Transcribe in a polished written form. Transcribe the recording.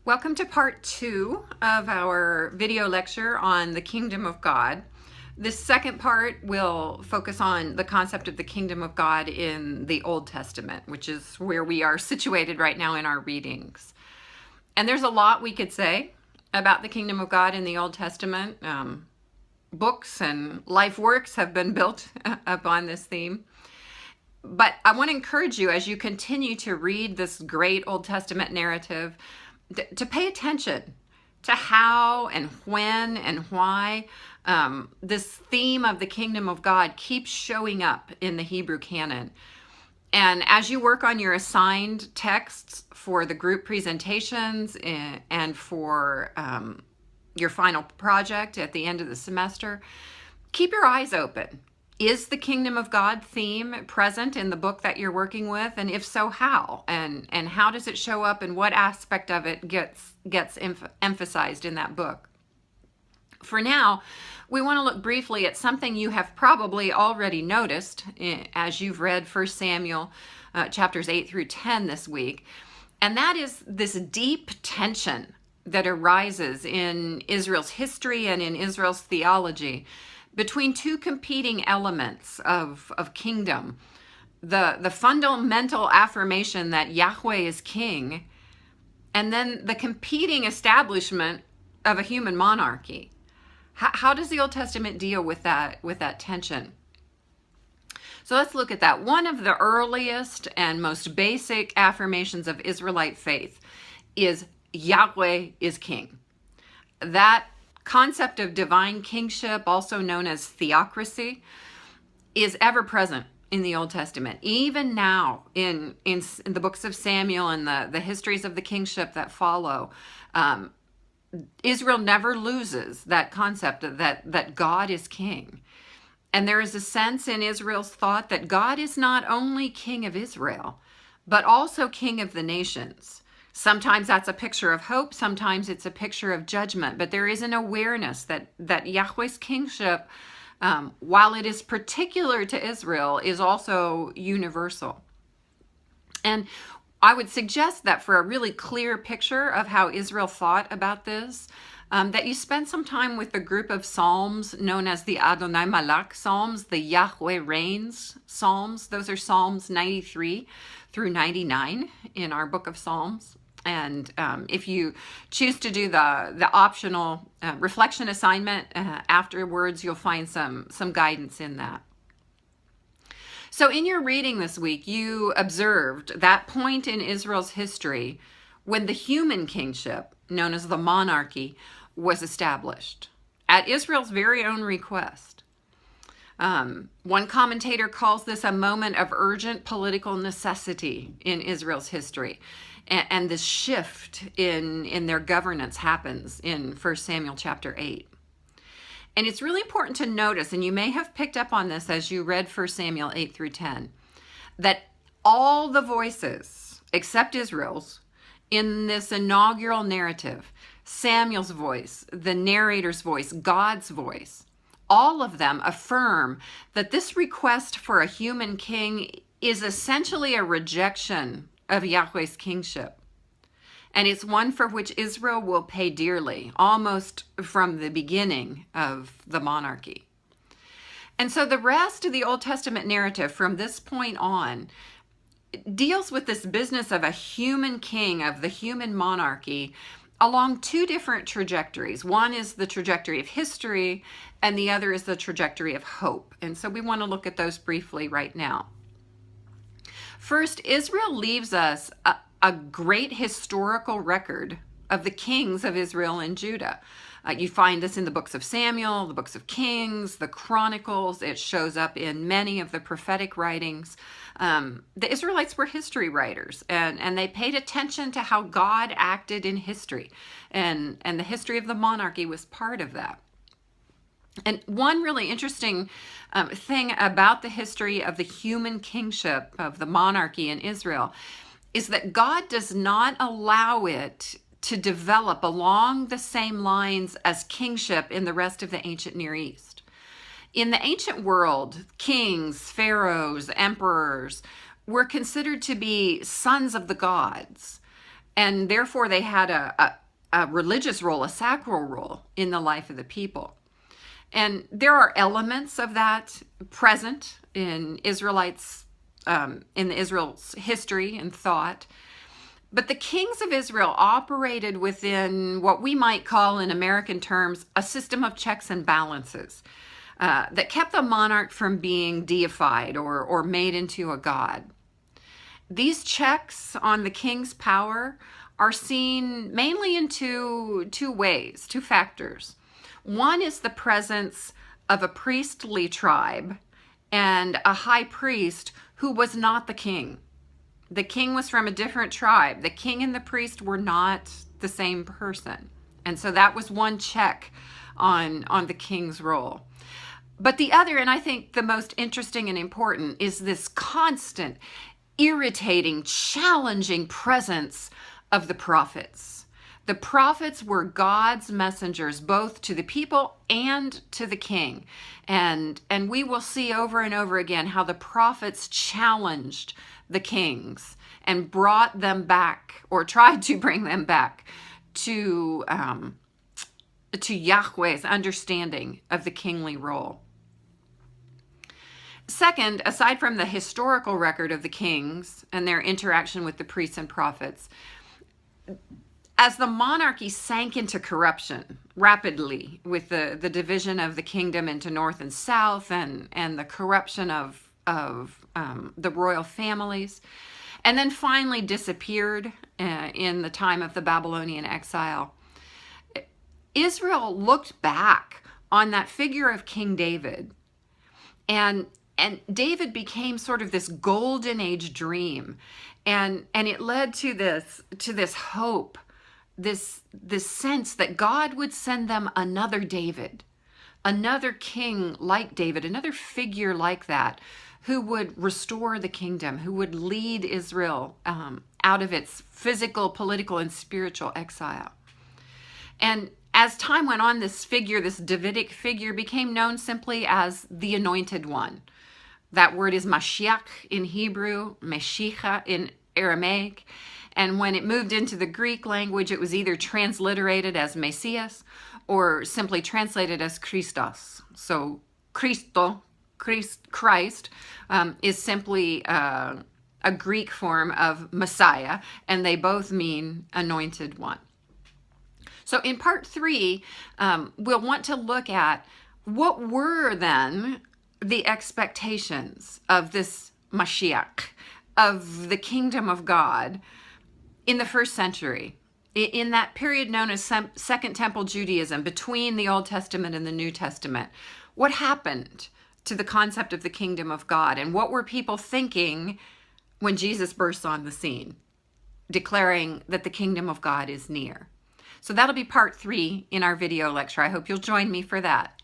Welcome to part 2 of our video lecture on the Kingdom of God. This second part will focus on the concept of the Kingdom of God in the Old Testament, which is where we are situated right now in our readings. And there's a lot we could say about the Kingdom of God in the Old Testament. Books and life works have been built upon this theme. But I want to encourage you, as you continue to read this great Old Testament narrative, to pay attention to how and when and why this theme of the Kingdom of God keeps showing up in the Hebrew canon. And as you work on your assigned texts for the group presentations and for your final project at the end of the semester, keep your eyes open. Is the Kingdom of God theme present in the book that you're working with? And if so, how? And how does it show up and what aspect of it gets emphasized in that book? For now, we want to look briefly at something you have probably already noticed as you've read 1 Samuel chapters 8 through 10 this week. And that is this deep tension that arises in Israel's history and in Israel's theology between two competing elements of kingdom. The fundamental affirmation that Yahweh is king, and then the competing establishment of a human monarchy. How does the Old Testament deal with that tension? So let's look at that. One of the earliest and most basic affirmations of Israelite faith is Yahweh is king. That concept of divine kingship, also known as theocracy, is ever present in the Old Testament. Even now in the books of Samuel and the histories of the kingship that follow, Israel never loses that concept that God is king. And there is a sense in Israel's thought that God is not only king of Israel, but also king of the nations. Sometimes that's a picture of hope, sometimes it's a picture of judgment, but there is an awareness that Yahweh's kingship, while it is particular to Israel, is also universal. And I would suggest that for a really clear picture of how Israel thought about this, that you spend some time with the group of Psalms known as the Adonai Malak Psalms, the Yahweh Reigns Psalms. Those are Psalms 93 through 99 in our book of Psalms. And if you choose to do the optional reflection assignment afterwards, you'll find some guidance in that. So in your reading this week, you observed that point in Israel's history when the human kingship, known as the monarchy, was established at Israel's very own request. One commentator calls this a moment of urgent political necessity in Israel's history. And this shift in their governance happens in 1 Samuel chapter 8. And it's really important to notice, and you may have picked up on this as you read 1 Samuel 8 through 10, that all the voices, except Israel's, in this inaugural narrative, Samuel's voice, the narrator's voice, God's voice, all of them affirm that this request for a human king is essentially a rejection of Yahweh's kingship. And it's one for which Israel will pay dearly, almost from the beginning of the monarchy. And so the rest of the Old Testament narrative from this point on deals with this business of a human king, of the human monarchy, along two different trajectories. One is the trajectory of history, and the other is the trajectory of hope. And so we want to look at those briefly right now. First, Israel leaves us a great historical record of the kings of Israel and Judah. You find this in the books of Samuel, the books of Kings, the Chronicles. It shows up in many of the prophetic writings. The Israelites were history writers, and they paid attention to how God acted in history. And the history of the monarchy was part of that. And one really interesting thing about the history of the human kingship of the monarchy in Israel is that God does not allow it to develop along the same lines as kingship in the rest of the ancient Near East. In the ancient world, kings, pharaohs, emperors were considered to be sons of the gods. and therefore they had a religious role, a sacral role in the life of the people. And there are elements of that present in Israelites, in Israel's history and thought. But the kings of Israel operated within what we might call, in American terms, a system of checks and balances that kept the monarch from being deified or made into a god. These checks on the king's power are seen mainly in two ways, two factors. One is the presence of a priestly tribe and a high priest who was not the king. The king was from a different tribe. The king and the priest were not the same person. And so that was one check on the king's role. But the other, and I think the most interesting and important, is this constant, irritating, challenging presence of the prophets. The prophets were God's messengers, both to the people and to the king. And we will see over and over again how the prophets challenged the kings and brought them back, or tried to bring them back to Yahweh's understanding of the kingly role. Second, aside from the historical record of the kings and their interaction with the priests and prophets, as the monarchy sank into corruption rapidly with the division of the kingdom into north and south and the corruption of the royal families, and then finally disappeared in the time of the Babylonian exile, Israel looked back on that figure of King David, and David became sort of this golden age dream, and it led to this hope, this sense that God would send them another David, another king like David, another figure like that, who would restore the kingdom, who would lead Israel out of its physical, political, and spiritual exile. And as time went on, this figure, this Davidic figure, became known simply as the Anointed One. That word is Mashiach in Hebrew, Meshicha in Aramaic. And when it moved into the Greek language, it was either transliterated as Messias or simply translated as Christos. So Christ, is simply a Greek form of Messiah, and they both mean Anointed One. So in part 3, we'll want to look at what were then the expectations of this Mashiach, of the kingdom of God, in the first century, in that period known as Second Temple Judaism, between the Old Testament and the New Testament. What happened to the concept of the kingdom of God, and what were people thinking when Jesus bursts on the scene, declaring that the kingdom of God is near? So that'll be part 3 in our video lecture. I hope you'll join me for that.